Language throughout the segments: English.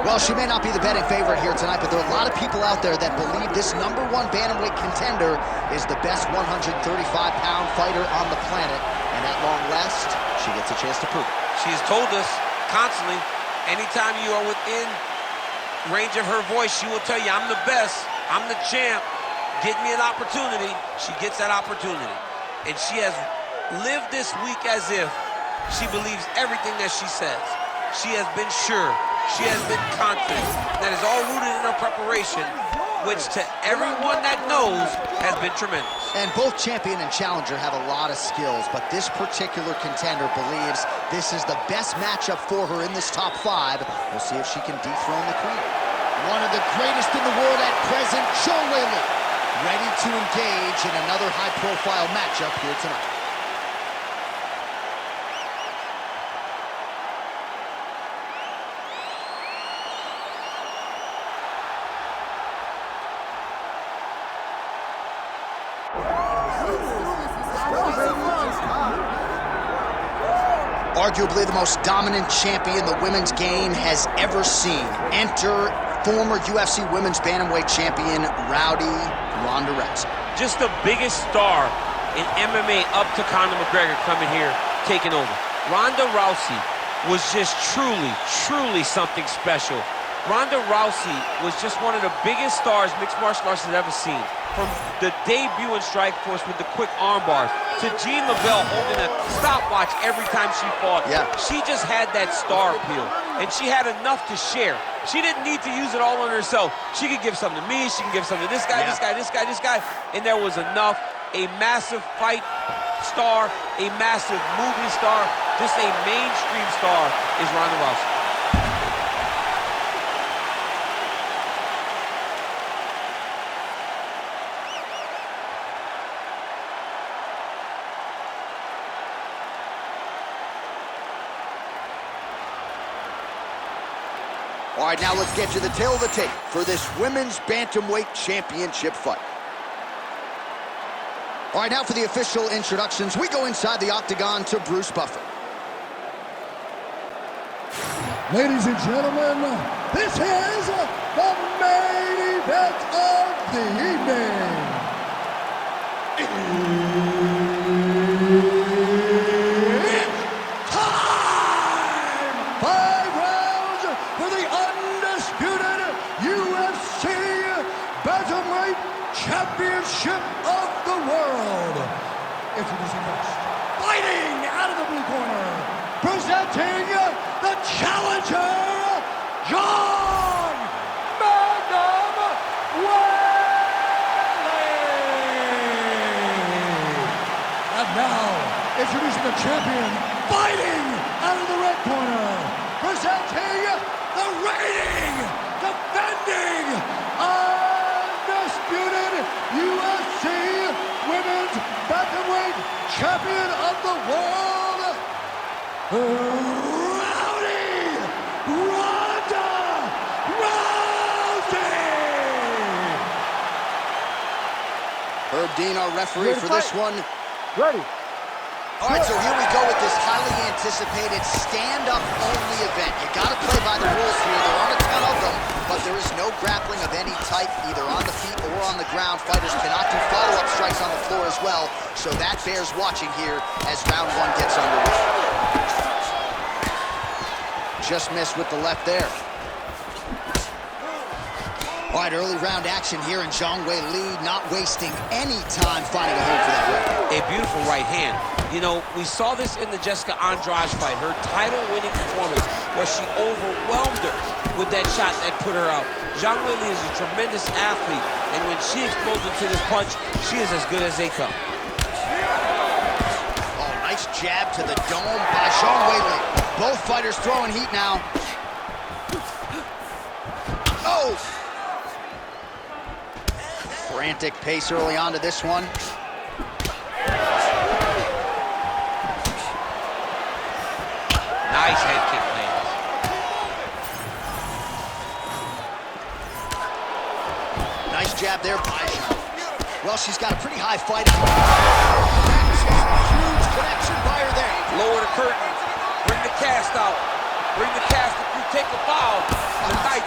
Well, she may not be the betting favorite here tonight, but there are a lot of people out there that believe this #1 bantamweight contender is the best 135-pound fighter on the planet. And at long last, she gets a chance to prove it. She has told us constantly, anytime you are within range of her voice, she will tell you, I'm the best, I'm the champ, get me an opportunity. She gets that opportunity. And she has lived this week as if she believes everything that she says. She has been sure. She has been confident. That is all rooted in her preparation, which to everyone that knows has been tremendous. And both champion and challenger have a lot of skills, but this particular contender believes this is the best matchup for her in this top 5. We'll see if she can dethrone the queen. One of the greatest in the world at present, Weili, ready to engage in another high-profile matchup here tonight. Arguably the most dominant champion the women's game has ever seen. Enter former UFC Women's Bantamweight Champion, Ronda Rousey. Just the biggest star in MMA up to Conor McGregor coming here, taking over. Ronda Rousey was just truly something special. Ronda Rousey was just one of the biggest stars mixed martial arts has ever seen. From the debut in Strikeforce with the quick arm bars to Jean LaBelle holding a stopwatch every time she fought. Yeah. She just had that star appeal, and she had enough to share. She didn't need to use it all on herself. She could give something to me, she can give something to this guy, this guy, this guy, this guy, and there was enough. A massive fight star, a massive movie star, just a mainstream star is Ronda Rousey. All right, now let's get to the tail of the tape for this Women's Bantamweight Championship fight. All right, now for the official introductions, we go inside the octagon to Bruce Buffer. Ladies and gentlemen, this is the main event of the evening. It's time! 5 rounds for the undisputed UFC Bantamweight Championship of the world. Introducing first, fighting out of the blue corner, presenting the challenger, Zhang Weili. And now, introducing the champion, fighting out of the red corner, presenting the reigning, defending, undisputed UFC Women's Bantamweight Champion of the World, Ronda Rousey! Herb Dean, our referee for this one. Ready. All right, so here we go with this highly anticipated stand-up only event. You got to play by the rules here. There aren't a ton of them, but there is no grappling of any type, either on the feet or on the ground. Fighters cannot do follow-up strikes on the floor as well, so that bears watching here as round 1 gets underway. Just missed with the left there. All right, early round action here, and Zhang Weili not wasting any time finding a home for that right. A beautiful right hand. You know, we saw this in the Jessica Andrade fight, her title-winning performance, where she overwhelmed her with that shot that put her out. Zhang Weili is a tremendous athlete, and when she explodes into this punch, she is as good as they come. Oh, nice jab to the dome by Zhang Weili. Both fighters throwing heat now. Oh! Frantic pace early on to this one. Nice head kick lands. Nice jab there by Zhang. Well, she's got a pretty high fight. Huge connection by her there. Lower the curtain. Bring the cast out. Bring the cast if you take a foul. Tonight,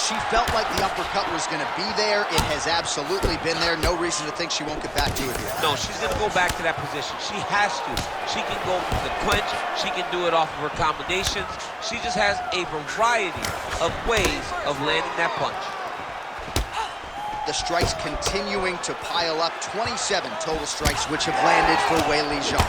she felt like the uppercut was going to be there. It has absolutely been there. No reason to think she won't get back to it here. No, she's going to go back to that position. She has to. She can go for the clinch. She can do it off of her combinations. She just has a variety of ways of landing that punch. The strikes continuing to pile up. 27 total strikes which have landed for Weili Zhang.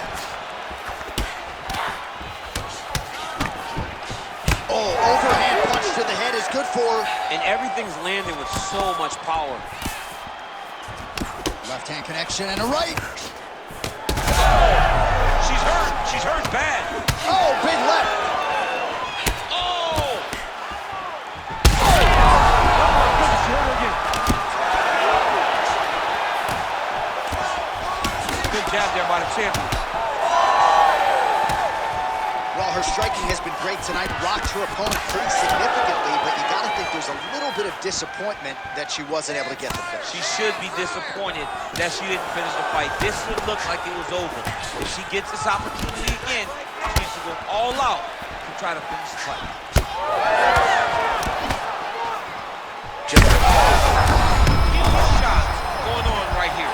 Oh, overhand punch to the head is good for her. And everything's landing with so much power. Left hand connection and a right. She's hurt. She's hurt bad. Oh, big left. Oh! Good jab there by the champion. Well, her striking has been great tonight, rocked her opponent pretty significantly, but you gotta think there's a little bit of disappointment that she wasn't able to get the finish. She should be disappointed that she didn't finish the fight. This would look like it was over. If she gets this opportunity again, she needs to go all out to try to finish the fight. Shots going on right here.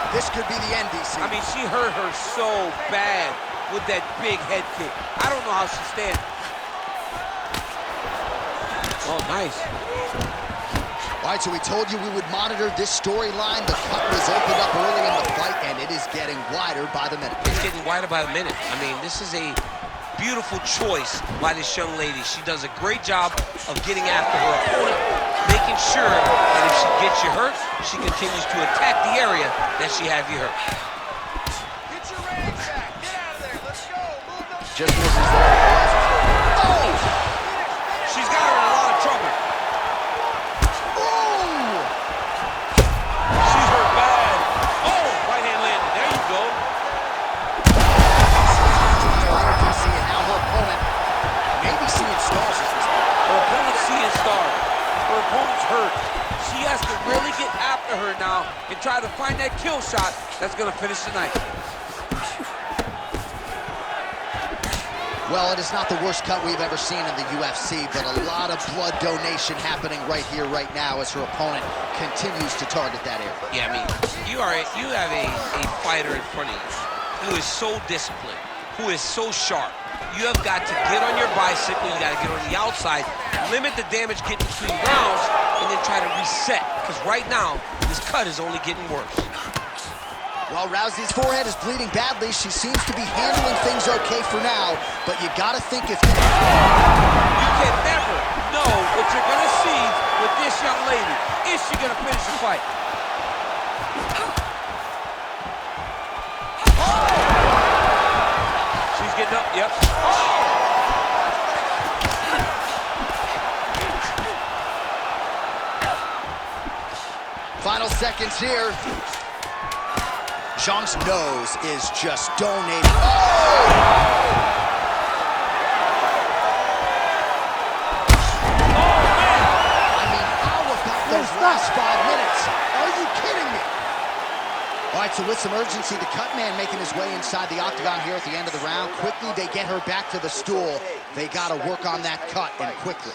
This could be the end, DC. I mean, she hurt her so bad with that big head kick. I don't know how she stands. Oh, nice. All right, so we told you we would monitor this storyline. The cut was opened up early in the fight, and it is getting wider by the minute. It's getting wider by the minute. I mean, this is a beautiful choice by this young lady. She does a great job of getting after her opponent, making sure that if she gets you hurt, she continues to attack the area that she has you hurt. Get your range back. Get out of there. Let's go. Move those. Just misses there. Oh! She's got her in a lot of trouble. Oh! She's hurt bad. Oh, right hand landed. There you go. And now her opponent maybe seeing stars at this point. Her opponent's seeing stars. Her opponent's hurt. She has to really get after her now and try to find that kill shot that's going to finish the night. Well, it is not the worst cut we've ever seen in the UFC, but a lot of blood donation happening right here, right now, as her opponent continues to target that area. Yeah, I mean, you have a fighter in front of you who is so disciplined, who is so sharp. You have got to get on your bicycle, you got to get on the outside, limit the damage getting between rounds, and then try to reset. Because right now, this cut is only getting worse. Well, Rousey's forehead is bleeding badly. She seems to be handling things okay for now, but you gotta think if... You can never know what you're gonna see with this young lady. Is she gonna finish the fight? She's getting up, yep. Final seconds here. Zhang's nose is just donating. Oh! I mean, how about those last 5 minutes? Are you kidding me? All right, so with some urgency, the cut man making his way inside the octagon here at the end of the round. Quickly, they get her back to the stool. They got to work on that cut, and quickly.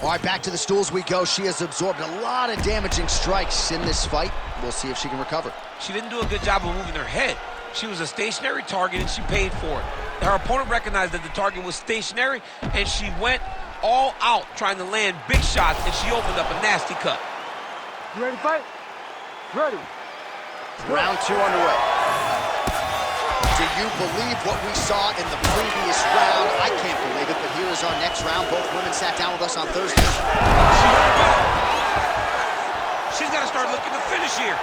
All right, back to the stools we go. She has absorbed a lot of damaging strikes in this fight. We'll see if she can recover. She didn't do a good job of moving her head. She was a stationary target, and she paid for it. Her opponent recognized that the target was stationary, and she went all out trying to land big shots, and she opened up a nasty cut. You ready to fight? Ready. Round 2 underway. Do you believe what we saw in the previous round? I can't believe it, but here is our next round. Both women sat down with us on Thursday. She's got to start looking to finish here.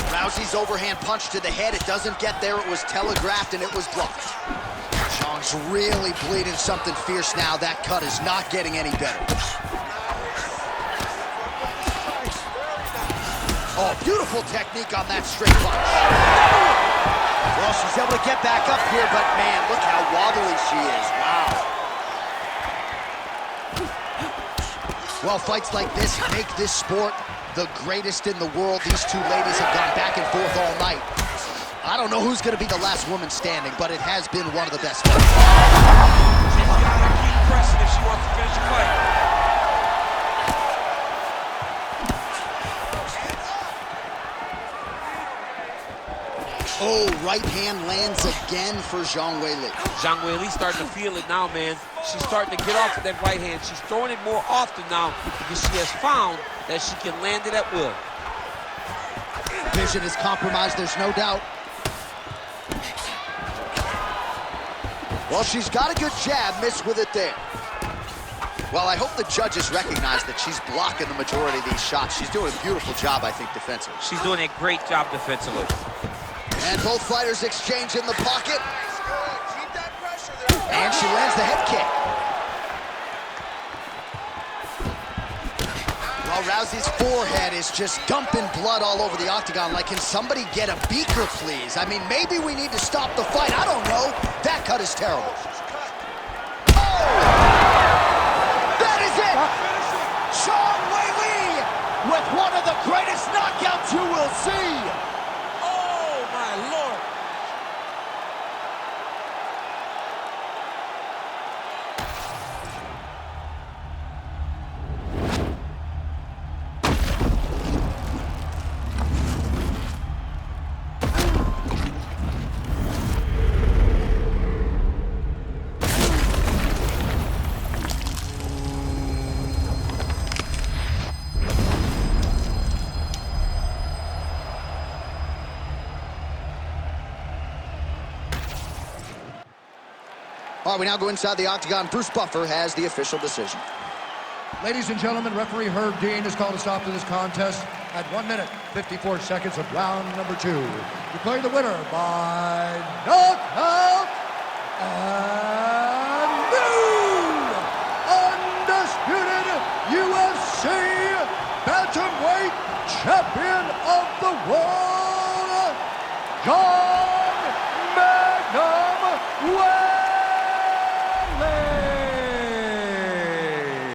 Rousey's overhand punch to the head. It doesn't get there. It was telegraphed, and it was blocked. Zhang's really bleeding something fierce now. That cut is not getting any better. Oh, beautiful technique on that straight punch. Well, she's able to get back up here, but man, look how wobbly she is. Wow. Well, fights like this make this sport The greatest in the world. These two ladies have gone back and forth all night. I don't know who's going to be the last woman standing, but it has been one of the best. She's got to keep pressing if she wants to finish the fight. Oh, right hand lands again for Zhang Weili. Zhang Weili starting to feel it now, man. She's starting to get off of that right hand. She's throwing it more often now because she has found that she can land it at will. Vision is compromised, there's no doubt. Well, she's got a good jab, missed with it there. Well, I hope the judges recognize that she's blocking the majority of these shots. She's doing a beautiful job, I think, defensively. She's doing a great job defensively. And both fighters exchange in the pocket. Nice, good. Keep that pressure there. And she lands the head kick. Well, Rousey's forehead is just dumping blood all over the octagon. Like, can somebody get a beaker, please? I mean, maybe we need to stop the fight. I don't know. That cut is terrible. Oh! That is it! Zhang Weili with one of the greatest knockouts you will see. Oh, my Lord. All right, we now go inside the octagon. Bruce Buffer has the official decision. Ladies and gentlemen, referee Herb Dean has called a stop to this contest at 1 minute, 54 seconds of round number 2. Declaring the winner by knockout and new undisputed UFC bantamweight champion of the world, Zhang.